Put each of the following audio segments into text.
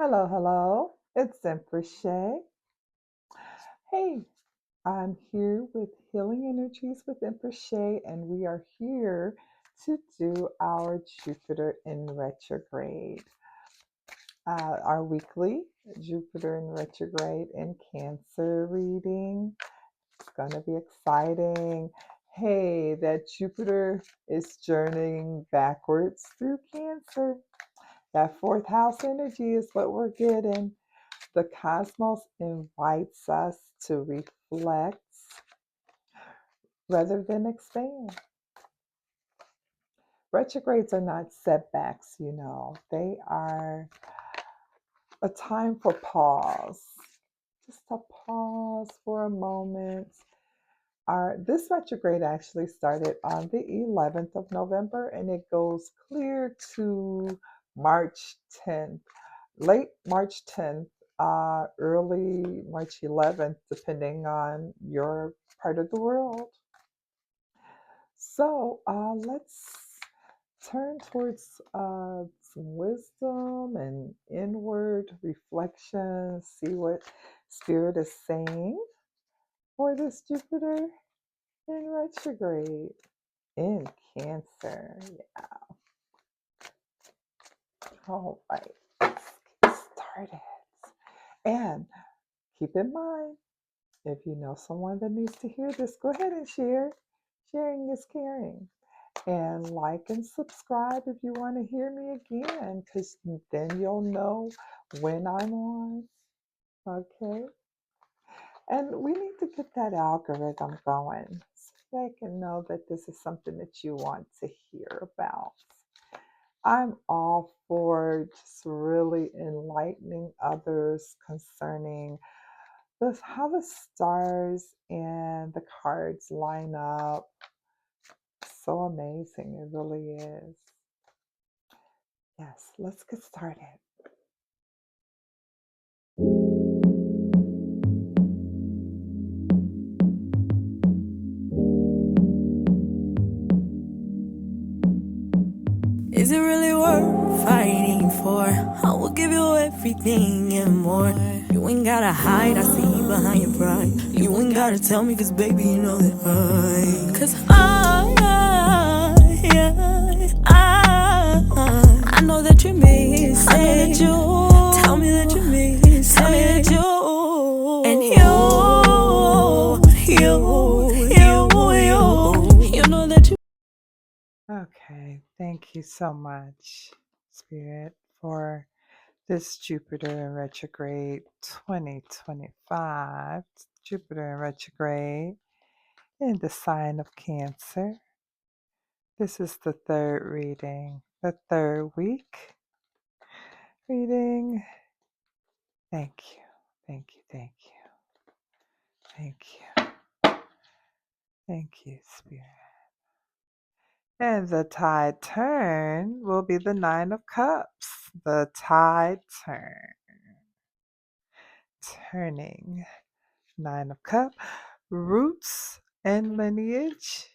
Hello, hello. It's Empress Shey. Hey, I'm here with Healing Energies with Empress Shey, and we are here to do our Jupiter in retrograde, our weekly Jupiter in retrograde in Cancer reading. It's going to be exciting. Hey, that Jupiter is journeying backwards through Cancer. That fourth house energy is what we're getting. The cosmos invites us to reflect rather than expand. Retrogrades are not setbacks, they are a time for pause. Just a pause for a moment. This retrograde actually started on the 11th of November and it goes clear to March 10th, late March 10th, early March 11th, depending on your part of the world. So let's turn towards some wisdom and inward reflection, see what Spirit is saying for this Jupiter in retrograde in Cancer. Yeah. All right, let's get started. And keep in mind, if you know someone that needs to hear this, go ahead and share. Sharing is caring. And like and subscribe if you want to hear me again, because then you'll know when I'm on. Okay? And we need to get that algorithm going so they can know that this is something that you want to hear about. I'm all for just really enlightening others concerning how the stars and the cards line up. So amazing, it really is. Yes, let's get started. Is it really worth fighting for? I will give you everything and more. You ain't gotta hide, I see you behind your pride. You ain't gotta tell me, cause baby, you know that I know that you miss it. I know that you tell me that you miss it. Tell me that you and you know that you. Okay, thank you so much, Spirit, for this Jupiter in retrograde 2025. Jupiter in retrograde in the sign of Cancer. This is the third reading, the third week reading. Thank you, thank you, thank you, thank you, thank you, Spirit. And the tide turn will be the Nine of Cups. The tide turn. Turning. Nine of Cups. Roots and lineage.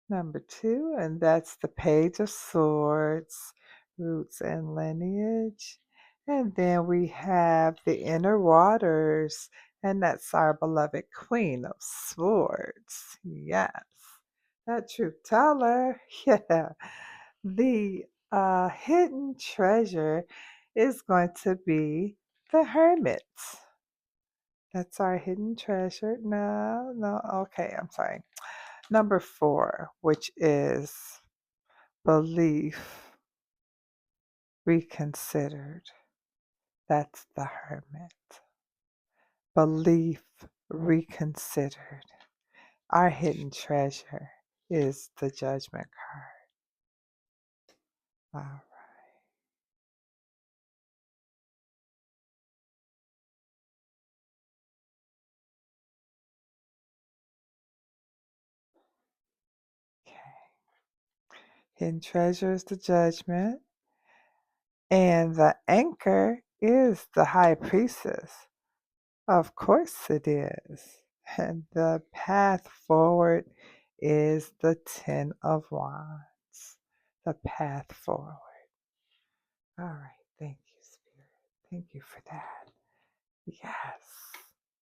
Number 2. And that's the Page of Swords. Roots and lineage. And then we have the Inner Waters. And that's our beloved Queen of Swords. Yes. That truth teller. Yeah. The hidden treasure is going to be the Hermit. That's our hidden treasure. No, no. Okay, I'm sorry. Number 4, which is belief reconsidered. That's the Hermit. Belief reconsidered. Our hidden treasure is the Judgment card. All right. Okay. Hidden treasure is the Judgment. And the anchor is the High Priestess. Of course it is. And the path forward is the Ten of Wands. The path forward. All right. Thank you, Spirit. Thank you for that. Yes.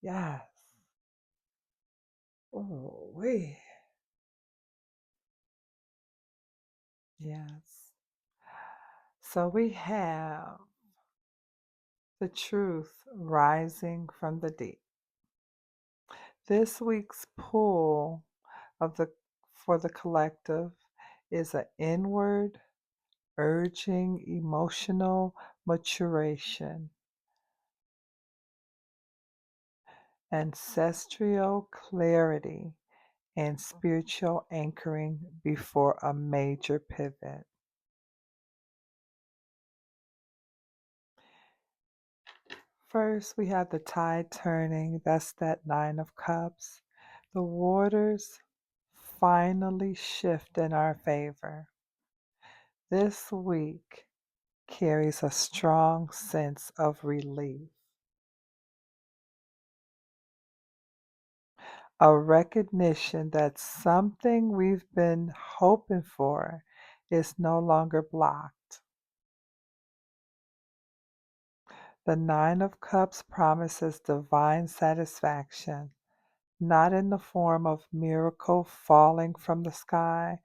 Yes. Oh, wait. Yes. So we have the truth rising from the deep. This week's pull of the for the collective is an inward urging emotional maturation, ancestral clarity, and spiritual anchoring before a major pivot. First, we have the tide turning. That's that Nine of Cups. The waters finally shift in our favor. This week carries a strong sense of relief, a recognition that something we've been hoping for is no longer blocked. The Nine of Cups promises divine satisfaction, not in the form of miracle falling from the sky,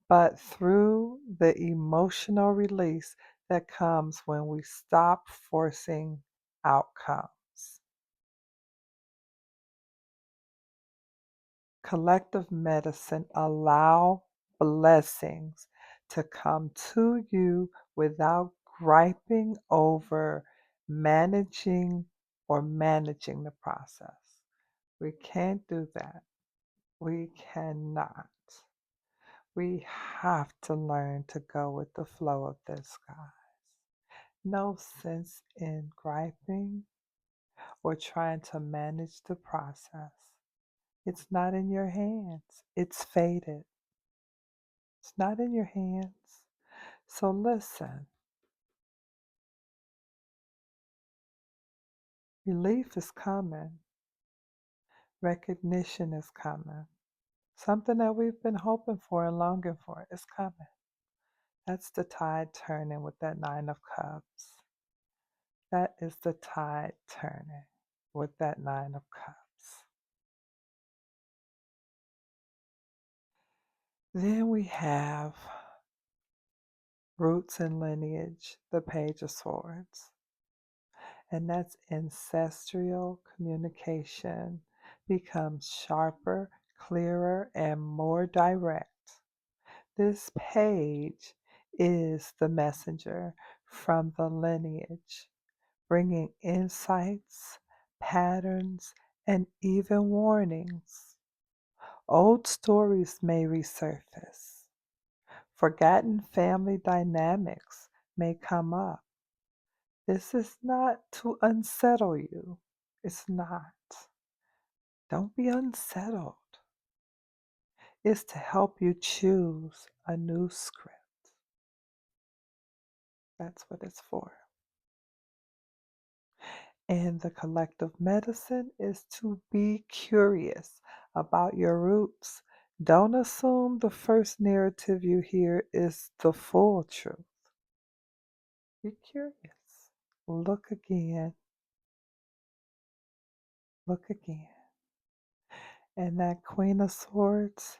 but through the emotional release that comes when we stop forcing outcomes. Collective medicine allow blessings to come to you without griping over managing the process. We can't do that. We cannot. We have to learn to go with the flow of this, guys. No sense in griping or trying to manage the process. It's not in your hands. It's fated. It's not in your hands. So listen, relief is coming. Recognition is coming. Something that we've been hoping for and longing for is coming. That's the tide turning with that Nine of Cups. That is the tide turning with that Nine of Cups. Then we have roots and lineage, the Page of Swords. And that's ancestral communication becomes sharper, clearer, and more direct. This page is the messenger from the lineage, bringing insights, patterns, and even warnings. Old stories may resurface. Forgotten family dynamics may come up. This is not to unsettle you. It's not. Don't be unsettled. It's to help you choose a new script. That's what it's for. And the collective medicine is to be curious about your roots. Don't assume the first narrative you hear is the full truth. Be curious. Look again. Look again. And that Queen of Swords,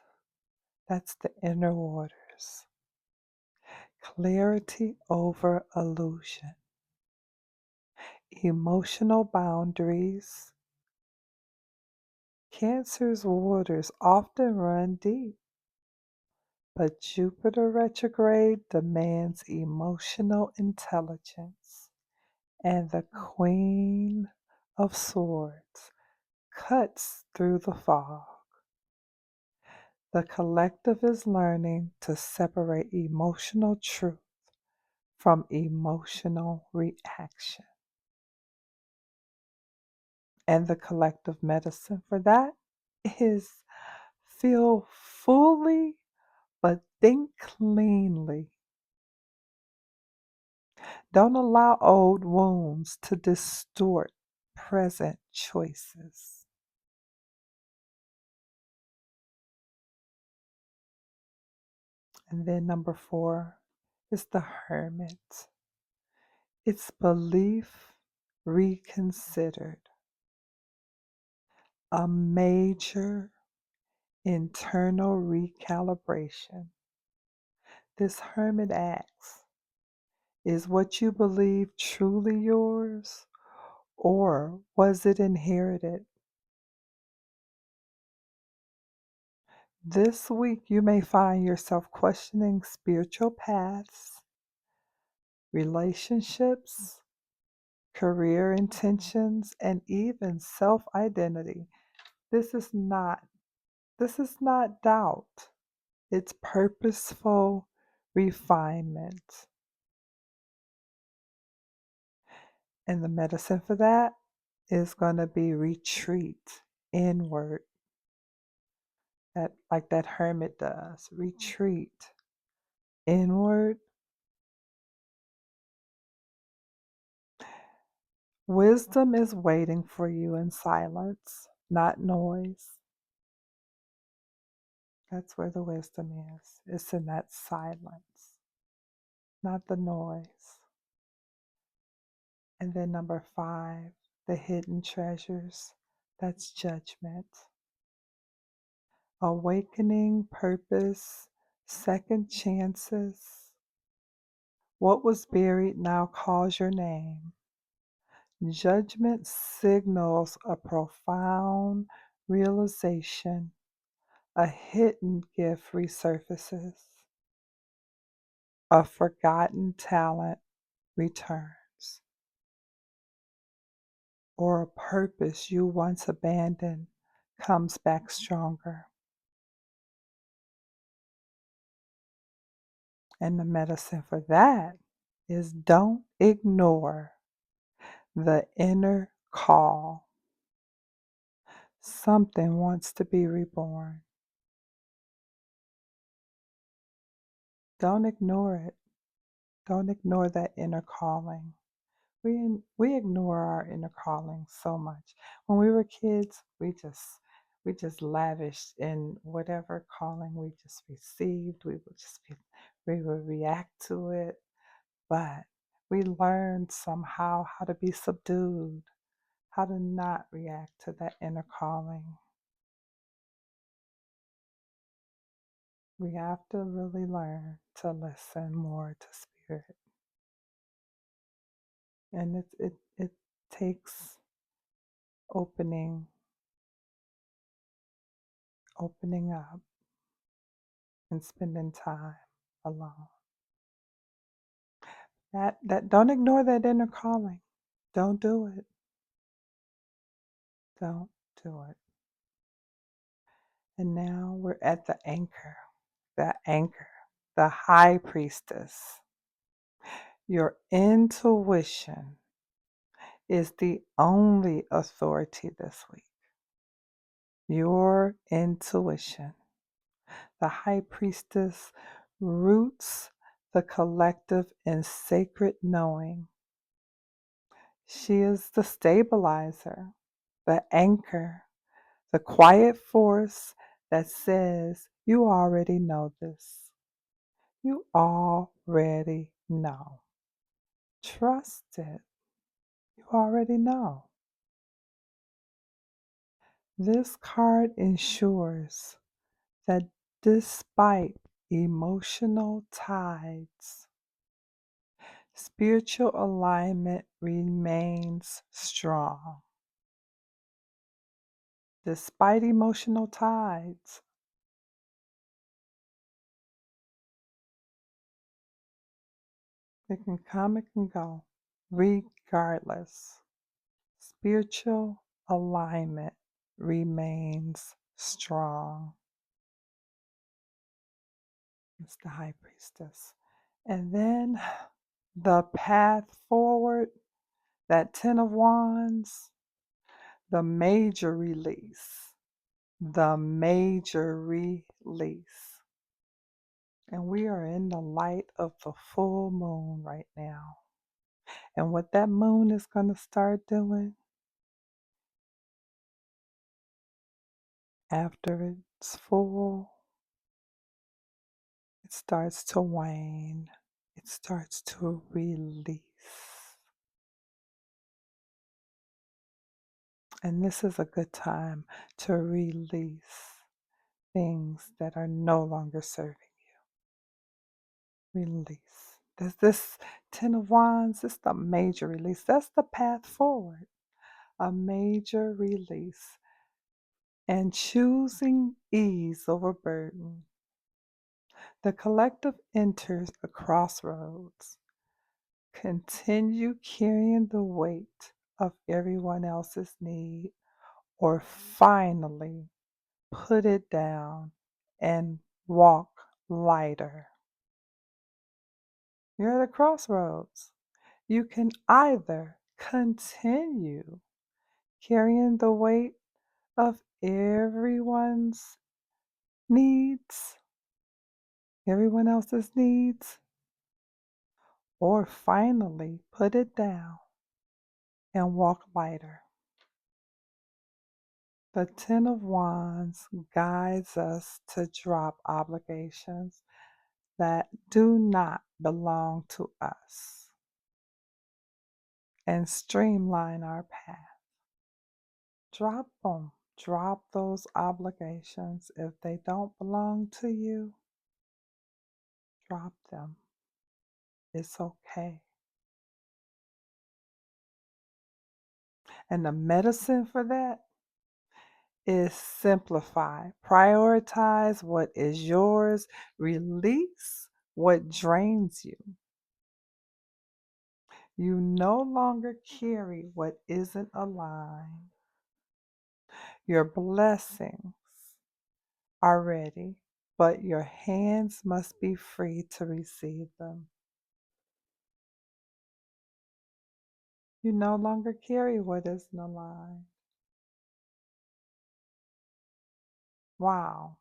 that's the inner waters. Clarity over illusion. Emotional boundaries. Cancer's waters often run deep, but Jupiter retrograde demands emotional intelligence, and the Queen of Swords cuts through the fog. The collective is learning to separate emotional truth from emotional reaction. And the collective medicine for that is feel fully but think cleanly. Don't allow old wounds to distort present choices. And then number 4 is the hermit. It's belief reconsidered, a major internal recalibration. This hermit asks, is what you believe truly yours, or was it inherited? This week, you may find yourself questioning spiritual paths, relationships, career intentions, and even self-identity. This is not doubt. It's purposeful refinement. And the medicine for that is going to be retreat inward, that like that hermit does. Retreat inward. Wisdom is waiting for you in silence, not noise. That's where the wisdom is. It's in that silence, not the noise. And then number 5, the hidden treasures. That's judgment. Awakening, purpose, second chances. What was buried now calls your name. Judgment signals a profound realization. A hidden gift resurfaces. A forgotten talent returns. Or a purpose you once abandoned comes back stronger. And the medicine for that is don't ignore the inner call. Something wants to be reborn. Don't ignore it. Don't ignore that inner calling. We ignore our inner calling so much. When we were kids, we just lavished in whatever calling we just received. We would react to it, but we learned somehow how to be subdued, how to not react to that inner calling. We have to really learn to listen more to spirit. And it takes opening up and spending time alone. That don't ignore that inner calling. Don't do it. Don't do it. And now we're at the anchor, the high priestess. Your intuition is the only authority this week. Your intuition. The high priestess roots the collective in sacred knowing. She is the stabilizer, the anchor, the quiet force that says, you already know this. You already know. Trust it. You already know. This card ensures that despite emotional tides, spiritual alignment remains strong. Despite emotional tides, it can come, it can go, regardless. Spiritual alignment remains strong. It's the high priestess. And then the path forward, that 10 of wands, the major release. The major release. And we are in the light of the full moon right now. And what that moon is going to start doing after it's full, it starts to wane. It starts to release. And this is a good time to release things that are no longer serving you. Release. This Ten of Wands is the major release. That's the path forward. A major release. And choosing ease over burden. The collective enters a crossroads. Continue carrying the weight of everyone else's need, or finally put it down and walk lighter. You're at a crossroads. You can either continue carrying the weight of everyone's needs, everyone else's needs, or finally put it down and walk lighter. The Ten of Wands guides us to drop obligations that do not belong to us and streamline our path. Drop them. Drop those obligations. If they don't belong to you, drop them. It's okay. And the medicine for that is simplify. Prioritize what is yours. Release what drains you. You no longer carry what isn't aligned. Your blessings are ready, but your hands must be free to receive them. You no longer carry what isn't aligned. Wow.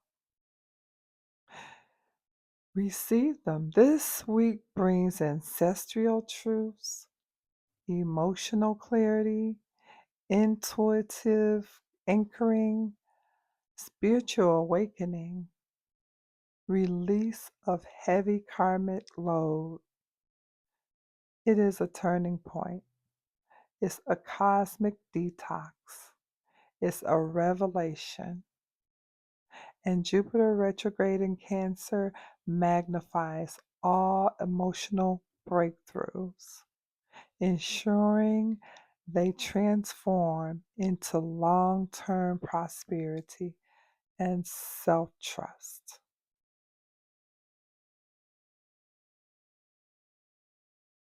Receive them. This week brings ancestral truths, emotional clarity, intuitive anchoring, spiritual awakening, release of heavy karmic load. It is a turning point. It's a cosmic detox. It's a revelation. And Jupiter retrograde in Cancer magnifies all emotional breakthroughs, ensuring they transform into long-term prosperity and self-trust.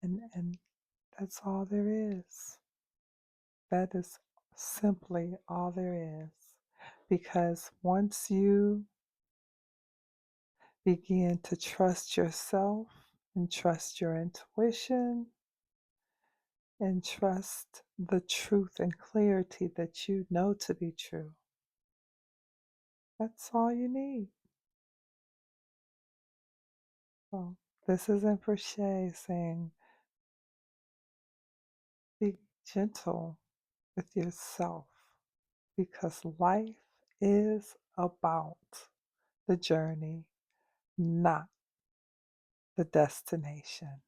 And that's all there is. That is simply all there is. Because once you begin to trust yourself and trust your intuition and trust the truth and clarity that you know to be true, that's all you need. So this is Empress Shey saying, be gentle with yourself, because life is about the journey, not the destination.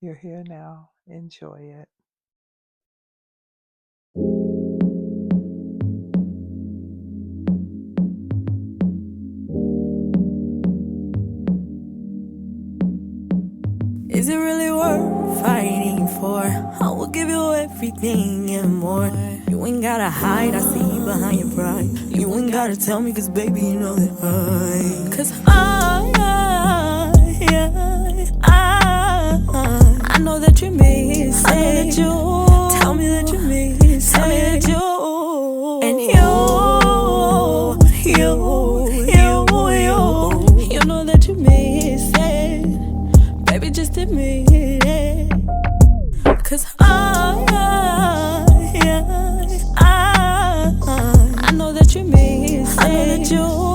You're here now. Enjoy it. Is it really worth fighting for? I will give you everything and more. You ain't gotta hide, I see you behind your pride. You ain't gotta tell me, cause baby, you know that I know that you miss it. I know that you tell me that you miss it. Tell me that you and you know that you miss it. Baby, just admit it. Cause I know that you miss it. I know that you